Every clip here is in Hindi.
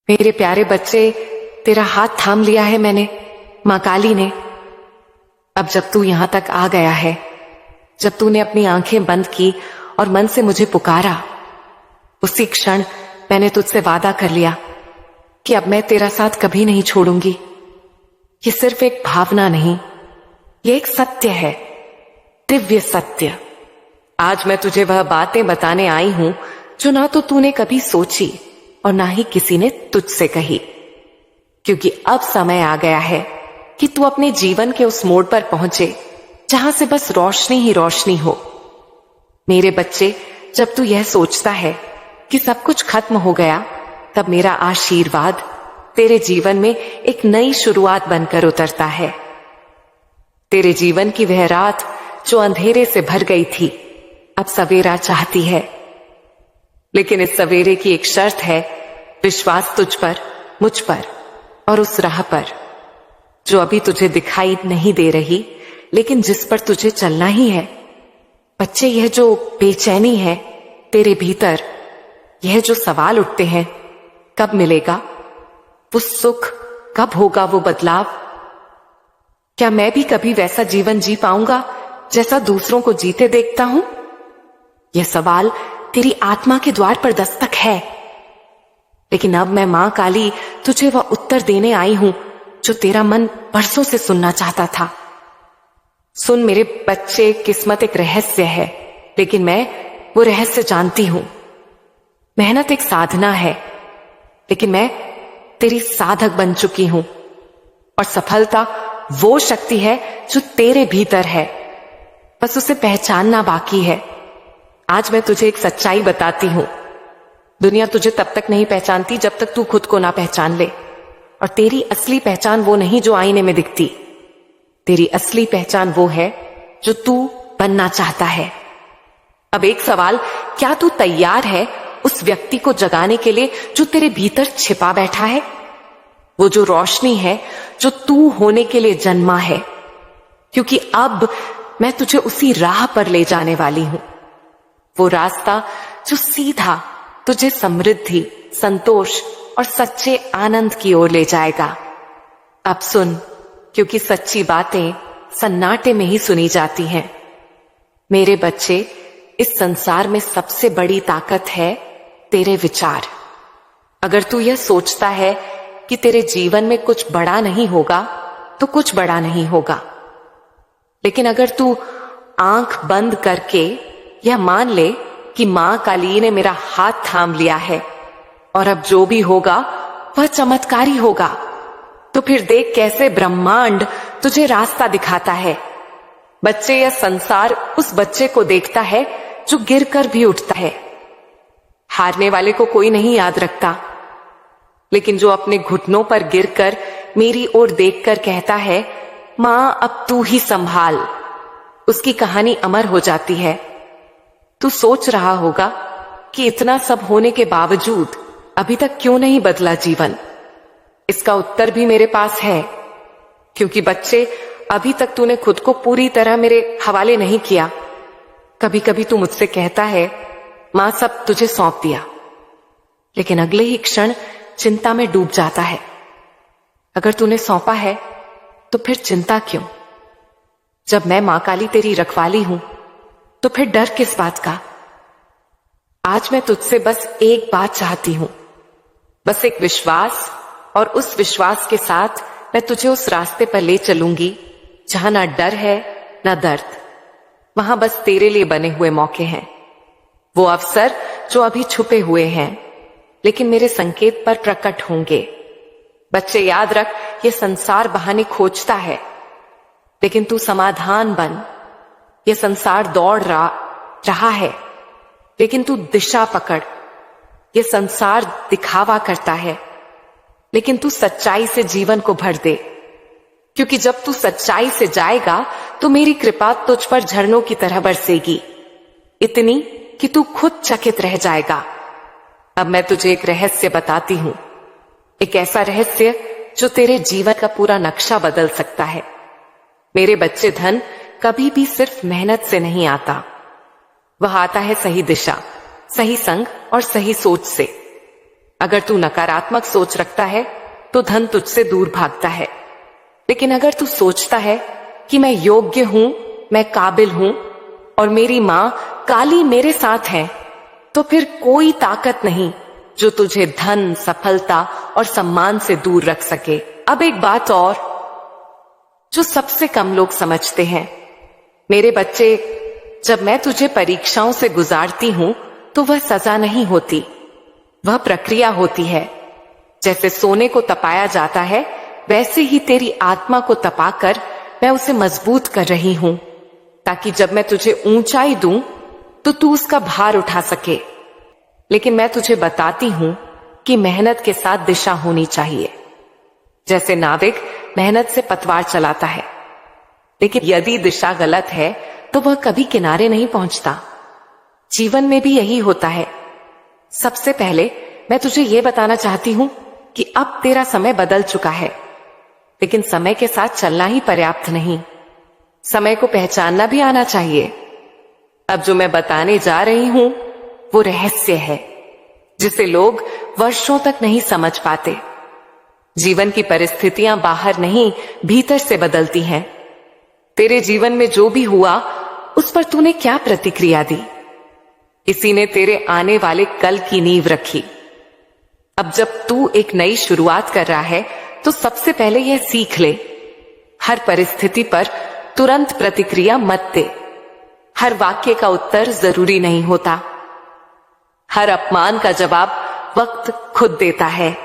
मेरे प्यारे बच्चे, तेरा हाथ थाम लिया है मैंने, मां काली ने। अब जब तू यहां तक आ गया है, जब तूने अपनी आंखें बंद की और मन से मुझे पुकारा, उसी क्षण मैंने तुझसे वादा कर लिया कि अब मैं तेरा साथ कभी नहीं छोड़ूंगी। ये सिर्फ एक भावना नहीं, ये एक सत्य है, दिव्य सत्य। आज मैं तुझे वह बातें बताने आई हूं जो ना तो तूने कभी सोची और ना ही किसी ने तुझसे कही, क्योंकि अब समय आ गया है कि तू अपने जीवन के उस मोड़ पर पहुंचे जहां से बस रोशनी ही रोशनी हो। मेरे बच्चे, जब तू यह सोचता है कि सब कुछ खत्म हो गया, तब मेरा आशीर्वाद तेरे जीवन में एक नई शुरुआत बनकर उतरता है। तेरे जीवन की वह रात जो अंधेरे से भर गई थी, अब सवेरा चाहती है। लेकिन इस सवेरे की एक शर्त है, विश्वास तुझ पर, मुझ पर और उस राह पर जो अभी तुझे दिखाई नहीं दे रही, लेकिन जिस पर तुझे चलना ही है। बच्चे, यह जो बेचैनी है तेरे भीतर, यह जो सवाल उठते हैं, कब मिलेगा वो सुख, कब होगा वो बदलाव, क्या मैं भी कभी वैसा जीवन जी पाऊंगा जैसा दूसरों को जीते देखता हूं? यह सवाल तेरी आत्मा के द्वार पर दस्तक है। लेकिन अब मैं मां काली तुझे वह उत्तर देने आई हूं जो तेरा मन बरसों से सुनना चाहता था। सुन मेरे बच्चे, किस्मत एक रहस्य है, लेकिन मैं वो रहस्य जानती हूं। मेहनत एक साधना है, लेकिन मैं तेरी साधक बन चुकी हूं। और सफलता वो शक्ति है जो तेरे भीतर है, बस उसे पहचानना बाकी है। आज मैं तुझे एक सच्चाई बताती हूं। दुनिया तुझे तब तक नहीं पहचानती जब तक तू खुद को ना पहचान ले। और तेरी असली पहचान वो नहीं जो आईने में दिखती। तेरी असली पहचान वो है जो तू बनना चाहता है। अब एक सवाल, क्या तू तैयार है उस व्यक्ति को जगाने के लिए जो तेरे भीतर छिपा बैठा है? वो जो रोशनी है जो तू होने के लिए जन्मा है। क्योंकि अब मैं तुझे उसी राह पर ले जाने वाली हूं, वो रास्ता जो सीधा तुझे समृद्धि, संतोष और सच्चे आनंद की ओर ले जाएगा। अब सुन, क्योंकि सच्ची बातें सन्नाटे में ही सुनी जाती हैं। मेरे बच्चे, इस संसार में सबसे बड़ी ताकत है तेरे विचार। अगर तू यह सोचता है कि तेरे जीवन में कुछ बड़ा नहीं होगा, तो कुछ बड़ा नहीं होगा। लेकिन अगर तू आंख बंद करके यह मान ले कि मां काली ने मेरा हाथ थाम लिया है और अब जो भी होगा वह चमत्कारी होगा, तो फिर देख कैसे ब्रह्मांड तुझे रास्ता दिखाता है। बच्चे, यह संसार उस बच्चे को देखता है जो गिरकर भी उठता है। हारने वाले को कोई नहीं याद रखता, लेकिन जो अपने घुटनों पर गिरकर मेरी ओर देखकर कहता है, मां अब तू ही संभाल, उसकी कहानी अमर हो जाती है। तू सोच रहा होगा कि इतना सब होने के बावजूद अभी तक क्यों नहीं बदला जीवन। इसका उत्तर भी मेरे पास है, क्योंकि बच्चे, अभी तक तूने खुद को पूरी तरह मेरे हवाले नहीं किया। कभी कभी तू मुझसे कहता है, मां सब तुझे सौंप दिया, लेकिन अगले ही क्षण चिंता में डूब जाता है। अगर तूने सौंपा है तो फिर चिंता क्यों? जब मैं मां काली तेरी रखवाली हूं, तो फिर डर किस बात का? आज मैं तुझसे बस एक बात चाहती हूं, बस एक विश्वास, और उस विश्वास के साथ मैं तुझे उस रास्ते पर ले चलूंगी जहां ना डर है ना दर्द। वहां बस तेरे लिए बने हुए मौके हैं, वो अवसर जो अभी छुपे हुए हैं लेकिन मेरे संकेत पर प्रकट होंगे। बच्चे, याद रख, ये संसार बहाने खोजता है, लेकिन तू समाधान बन। ये संसार दौड़ रहा है, लेकिन तू दिशा पकड़। ये संसार दिखावा करता है, लेकिन तू सच्चाई से जीवन को भर दे। क्योंकि जब तू सच्चाई से जाएगा तो मेरी कृपा तुझ पर झरनों की तरह बरसेगी, इतनी कि तू खुद चकित रह जाएगा। अब मैं तुझे एक रहस्य बताती हूं, एक ऐसा रहस्य जो तेरे जीवन का पूरा नक्शा बदल सकता है। मेरे बच्चे, धन कभी भी सिर्फ मेहनत से नहीं आता, वह आता है सही दिशा, सही संग और सही सोच से। अगर तू नकारात्मक सोच रखता है तो धन तुझसे दूर भागता है, लेकिन अगर तू सोचता है कि मैं योग्य हूं, मैं काबिल हूं और मेरी मां काली मेरे साथ है, तो फिर कोई ताकत नहीं जो तुझे धन, सफलता और सम्मान से दूर रख सके। अब एक बात और जो सबसे कम लोग समझते हैं, मेरे बच्चे, जब मैं तुझे परीक्षाओं से गुजारती हूं तो वह सजा नहीं होती, वह प्रक्रिया होती है। जैसे सोने को तपाया जाता है, वैसे ही तेरी आत्मा को तपाकर मैं उसे मजबूत कर रही हूं, ताकि जब मैं तुझे ऊंचाई दूं तो तू उसका भार उठा सके। लेकिन मैं तुझे बताती हूं कि मेहनत के साथ दिशा होनी चाहिए। जैसे नाविक मेहनत से पतवार चलाता है, लेकिन यदि दिशा गलत है तो वह कभी किनारे नहीं पहुंचता। जीवन में भी यही होता है। सबसे पहले मैं तुझे यह बताना चाहती हूं कि अब तेरा समय बदल चुका है, लेकिन समय के साथ चलना ही पर्याप्त नहीं, समय को पहचानना भी आना चाहिए। अब जो मैं बताने जा रही हूं वो रहस्य है, जिसे लोग वर्षों तक नहीं समझ पाते। जीवन की परिस्थितियां बाहर नहीं, भीतर से बदलती हैं। तेरे जीवन में जो भी हुआ उस पर तूने क्या प्रतिक्रिया दी, इसी ने तेरे आने वाले कल की नींव रखी। अब जब तू एक नई शुरुआत कर रहा है तो सबसे पहले यह सीख ले, हर परिस्थिति पर तुरंत प्रतिक्रिया मत दे। हर वाक्य का उत्तर जरूरी नहीं होता। हर अपमान का जवाब वक्त खुद देता है।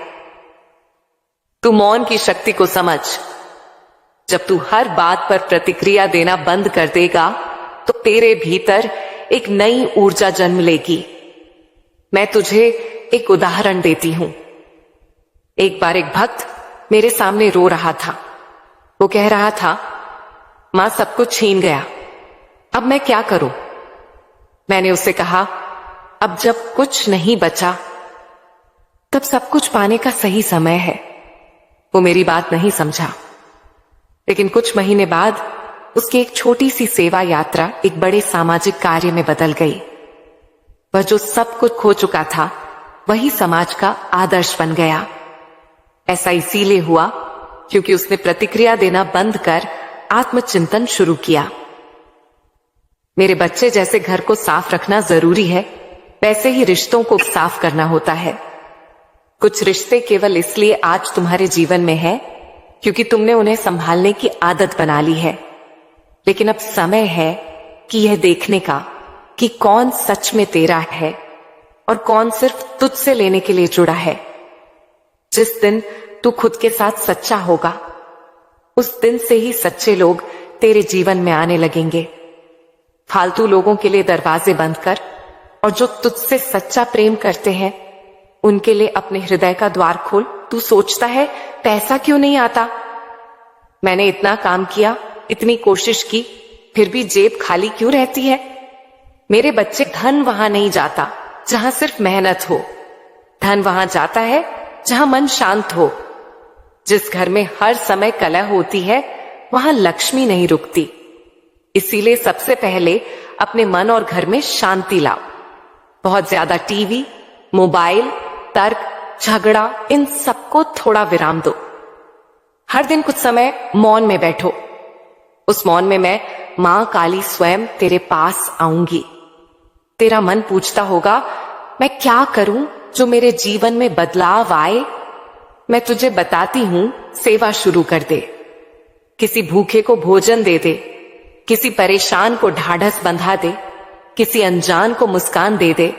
तू मौन की शक्ति को समझ। जब तू हर बात पर प्रतिक्रिया देना बंद कर देगा तो तेरे भीतर एक नई ऊर्जा जन्म लेगी। मैं तुझे एक उदाहरण देती हूं। एक बार एक भक्त मेरे सामने रो रहा था। वो कह रहा था, मां सब कुछ छीन गया, अब मैं क्या करूं? मैंने उससे कहा, अब जब कुछ नहीं बचा तब सब कुछ पाने का सही समय है। वो मेरी बात नहीं समझा, लेकिन कुछ महीने बाद उसकी एक छोटी सी सेवा यात्रा एक बड़े सामाजिक कार्य में बदल गई। वह जो सब कुछ खो चुका था वही समाज का आदर्श बन गया। ऐसा इसीलिए हुआ क्योंकि उसने प्रतिक्रिया देना बंद कर आत्मचिंतन शुरू किया। मेरे बच्चे, जैसे घर को साफ रखना जरूरी है, वैसे ही रिश्तों को साफ करना होता है। कुछ रिश्ते केवल इसलिए आज तुम्हारे जीवन में है क्योंकि तुमने उन्हें संभालने की आदत बना ली है। लेकिन अब समय है कि यह देखने का कि कौन सच में तेरा है और कौन सिर्फ तुझसे लेने के लिए जुड़ा है। जिस दिन तू खुद के साथ सच्चा होगा, उस दिन से ही सच्चे लोग तेरे जीवन में आने लगेंगे। फालतू लोगों के लिए दरवाजे बंद कर और जो तुझसे सच्चा प्रेम करते हैं उनके लिए अपने हृदय का द्वार खोल। तू सोचता है पैसा क्यों नहीं आता? मैंने इतना काम किया, इतनी कोशिश की, फिर भी जेब खाली क्यों रहती है? मेरे बच्चे, धन वहां नहीं जाता जहां सिर्फ मेहनत हो। धन वहां जाता है जहां मन शांत हो। जिस घर में हर समय कलह होती है वहां लक्ष्मी नहीं रुकती। इसीलिए सबसे पहले अपने मन और घर में शांति लाओ। बहुत ज्यादा टीवी, मोबाइल, तर्क, झगड़ा, इन सबको थोड़ा विराम दो। हर दिन कुछ समय मौन में बैठो। उस मौन में मैं, मां काली, स्वयं तेरे पास आऊंगी। तेरा मन पूछता होगा, मैं क्या करूं जो मेरे जीवन में बदलाव आए? मैं तुझे बताती हूं, सेवा शुरू कर दे। किसी भूखे को भोजन दे दे, किसी परेशान को ढाढ़स बंधा दे, किसी अनजान को मुस्कान दे दे।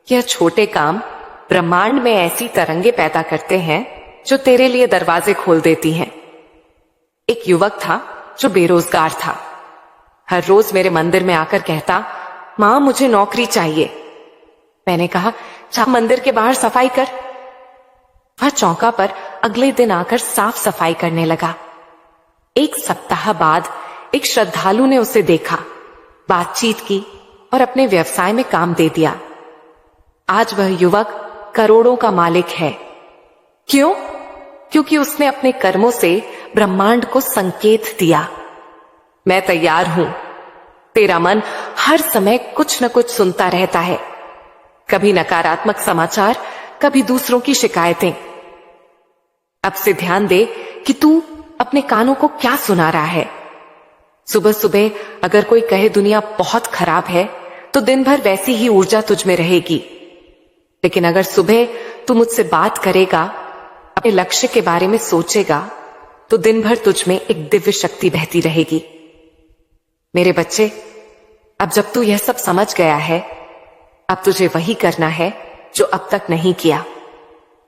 यह छोटे काम ब्रह्मांड में ऐसी तरंगे पैदा करते हैं जो तेरे लिए दरवाजे खोल देती हैं। एक युवक था जो बेरोजगार था। हर रोज मेरे मंदिर में आकर कहता, मां मुझे नौकरी चाहिए। मैंने कहा, जा मंदिर के बाहर सफाई कर। वह चौका पर अगले दिन आकर साफ सफाई करने लगा। एक सप्ताह बाद एक श्रद्धालु ने उसे देखा, बातचीत की और अपने व्यवसाय में काम दे दिया। आज वह युवक करोड़ों का मालिक है। क्यों? क्योंकि उसने अपने कर्मों से ब्रह्मांड को संकेत दिया, मैं तैयार हूं। तेरा मन हर समय कुछ न कुछ सुनता रहता है, कभी नकारात्मक समाचार, कभी दूसरों की शिकायतें। अब से ध्यान दे कि तू अपने कानों को क्या सुना रहा है। सुबह सुबह अगर कोई कहे दुनिया बहुत खराब है तो दिन भर वैसी ही ऊर्जा तुझ में रहेगी। लेकिन अगर सुबह तू मुझसे बात करेगा, अपने लक्ष्य के बारे में सोचेगा, तो दिन भर तुझ में एक दिव्य शक्ति बहती रहेगी। मेरे बच्चे, अब जब तू यह सब समझ गया है, अब तुझे वही करना है जो अब तक नहीं किया।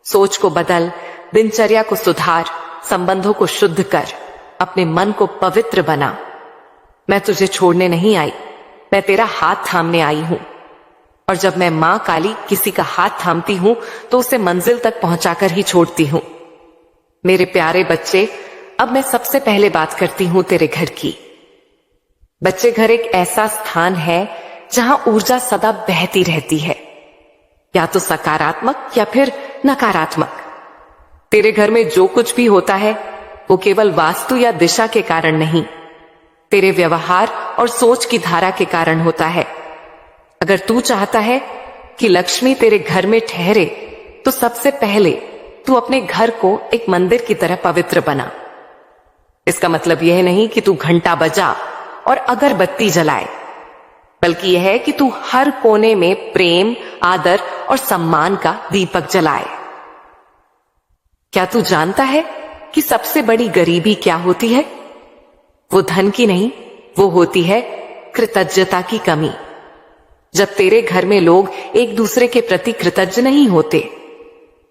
सोच को बदल, दिनचर्या को सुधार, संबंधों को शुद्ध कर, अपने मन को पवित्र बना। मैं तुझे छोड़ने नहीं आई, मैं तेरा हाथ थामने आई हूं। और जब मैं मां काली किसी का हाथ थामती हूं तो उसे मंजिल तक पहुंचाकर ही छोड़ती हूं। मेरे प्यारे बच्चे, अब मैं सबसे पहले बात करती हूं तेरे घर की। बच्चे, घर एक ऐसा स्थान है जहां ऊर्जा सदा बहती रहती है, या तो सकारात्मक या फिर नकारात्मक। तेरे घर में जो कुछ भी होता है वो केवल वास्तु या दिशा के कारण नहीं, तेरे व्यवहार और सोच की धारा के कारण होता है। अगर तू चाहता है कि लक्ष्मी तेरे घर में ठहरे तो सबसे पहले तू अपने घर को एक मंदिर की तरह पवित्र बना। इसका मतलब यह नहीं कि तू घंटा बजा और अगरबत्ती जलाए, बल्कि यह है कि तू हर कोने में प्रेम, आदर और सम्मान का दीपक जलाए। क्या तू जानता है कि सबसे बड़ी गरीबी क्या होती है? वो धन की नहीं, वो होती है कृतज्ञता की कमी। जब तेरे घर में लोग एक दूसरे के प्रति कृतज्ञ नहीं होते,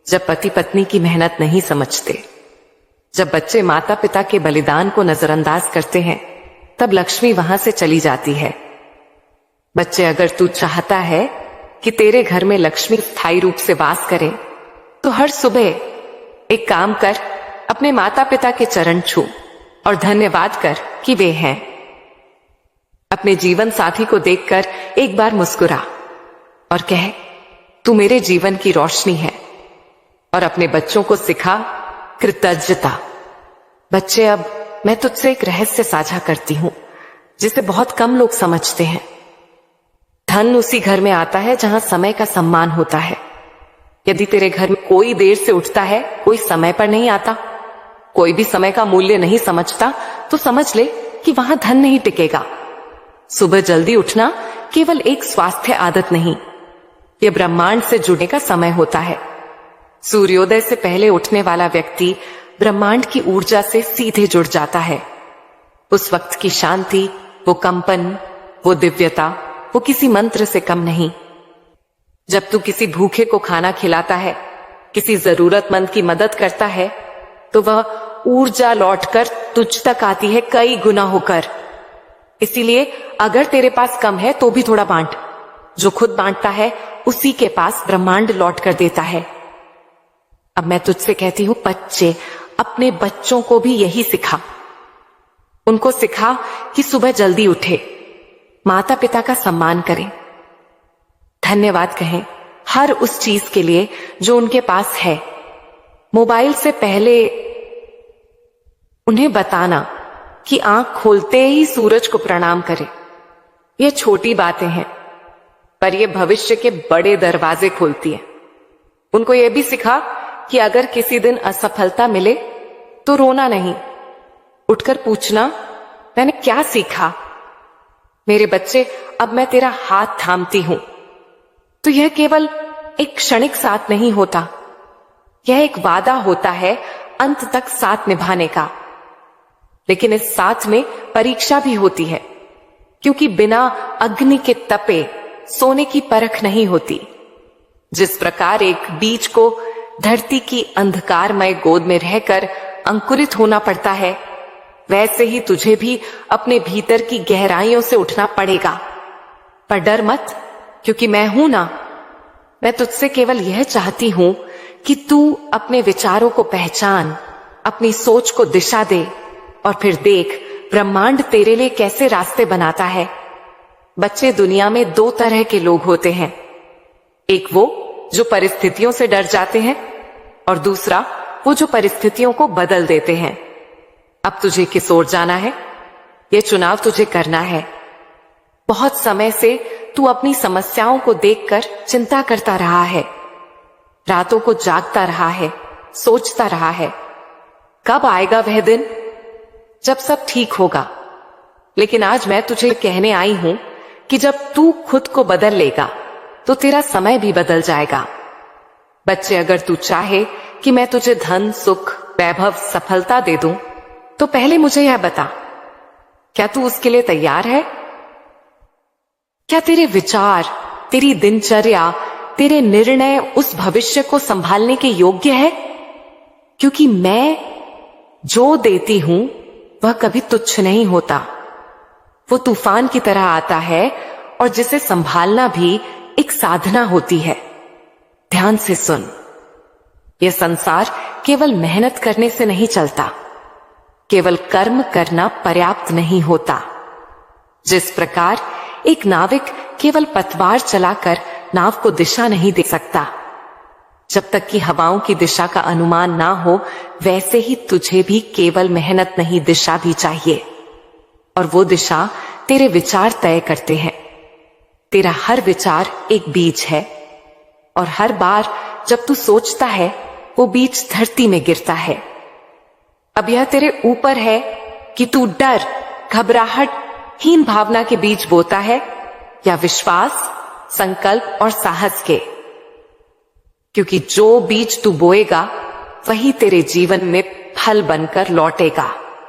जब पति पत्नी की मेहनत नहीं समझते, जब बच्चे माता पिता के बलिदान को नजरअंदाज करते हैं, तब लक्ष्मी वहां से चली जाती है। बच्चे, अगर तू चाहता है कि तेरे घर में लक्ष्मी स्थायी रूप से वास करे तो हर सुबह एक काम कर, अपने माता पिता के चरण छू और धन्यवाद कर कि वे हैं। अपने जीवन साथी को देखकर एक बार मुस्कुरा और कह, तू मेरे जीवन की रोशनी है। और अपने बच्चों को सिखा कृतज्ञता। बच्चे, अब मैं तुझसे एक रहस्य साझा करती हूं जिसे बहुत कम लोग समझते हैं। धन उसी घर में आता है जहां समय का सम्मान होता है। यदि तेरे घर में कोई देर से उठता है, कोई समय पर नहीं आता, कोई भी समय का मूल्य नहीं समझता, तो समझ ले कि वहां धन नहीं टिकेगा। सुबह जल्दी उठना केवल एक स्वास्थ्य आदत नहीं, यह ब्रह्मांड से जुड़ने का समय होता है। सूर्योदय से पहले उठने वाला व्यक्ति ब्रह्मांड की ऊर्जा से सीधे जुड़ जाता है। उस वक्त की शांति, वो कंपन, वो दिव्यता, वो किसी मंत्र से कम नहीं। जब तू किसी भूखे को खाना खिलाता है, किसी जरूरतमंद की मदद करता है, तो वह ऊर्जा लौटकर तुझ तक आती है कई गुना होकर। इसीलिए अगर तेरे पास कम है तो भी थोड़ा बांट। जो खुद बांटता है उसी के पास ब्रह्मांड लौट कर देता है। अब मैं तुझसे कहती हूं बच्चे, अपने बच्चों को भी यही सिखा। उनको सिखा कि सुबह जल्दी उठे, माता पिता का सम्मान करें, धन्यवाद कहें हर उस चीज के लिए जो उनके पास है। मोबाइल से पहले उन्हें बताना कि आंख खोलते ही सूरज को प्रणाम करें। ये छोटी बातें हैं, पर ये भविष्य के बड़े दरवाजे खोलती हैं। उनको यह भी सिखा कि अगर किसी दिन असफलता मिले तो रोना नहीं, उठकर पूछना, मैंने क्या सीखा? मेरे बच्चे, अब मैं तेरा हाथ थामती हूं तो यह केवल एक क्षणिक साथ नहीं होता, यह एक वादा होता है अंत तक साथ निभाने का। लेकिन इस साथ में परीक्षा भी होती है, क्योंकि बिना अग्नि के तपे सोने की परख नहीं होती। जिस प्रकार एक बीज को धरती की अंधकारमय गोद में रहकर अंकुरित होना पड़ता है, वैसे ही तुझे भी अपने भीतर की गहराइयों से उठना पड़ेगा। पर डर मत, क्योंकि मैं हूं ना। मैं तुझसे केवल यह चाहती हूं कि तू अपने विचारों को पहचान, अपनी सोच को दिशा दे और फिर देख ब्रह्मांड तेरे लिए कैसे रास्ते बनाता है। बच्चे, दुनिया में दो तरह के लोग होते हैं, एक वो जो परिस्थितियों से डर जाते हैं और दूसरा वो जो परिस्थितियों को बदल देते हैं। अब तुझे किस ओर जाना है, यह चुनाव तुझे करना है। बहुत समय से तू अपनी समस्याओं को देखकर चिंता करता रहा है, रातों को जागता रहा है, सोचता रहा है कब आएगा वह दिन जब सब ठीक होगा। लेकिन आज मैं तुझे कहने आई हूं कि जब तू खुद को बदल लेगा तो तेरा समय भी बदल जाएगा। बच्चे, अगर तू चाहे कि मैं तुझे धन, सुख, वैभव, सफलता दे दूं, तो पहले मुझे यह बता, क्या तू उसके लिए तैयार है? क्या तेरे विचार, तेरी दिनचर्या, तेरे निर्णय उस भविष्य को संभालने के योग्य है? क्योंकि मैं जो देती हूं वह कभी तुच्छ नहीं होता। वो तूफान की तरह आता है और जिसे संभालना भी एक साधना होती है। ध्यान से सुन, यह संसार केवल मेहनत करने से नहीं चलता, केवल कर्म करना पर्याप्त नहीं होता। जिस प्रकार एक नाविक केवल पतवार चलाकर नाव को दिशा नहीं दे सकता जब तक कि हवाओं की दिशा का अनुमान ना हो, वैसे ही तुझे भी केवल मेहनत नहीं, दिशा भी चाहिए। और वो दिशा तेरे विचार तय करते हैं। तेरा हर विचार एक बीज है और हर बार जब तू सोचता है वो बीज धरती में गिरता है। अब यह तेरे ऊपर है कि तू डर, घबराहट, हीन भावना के बीज बोता है या विश्वास, संकल्प और साहस के। क्योंकि जो बीज तू बोएगा वही तेरे जीवन में फल बनकर लौटेगा।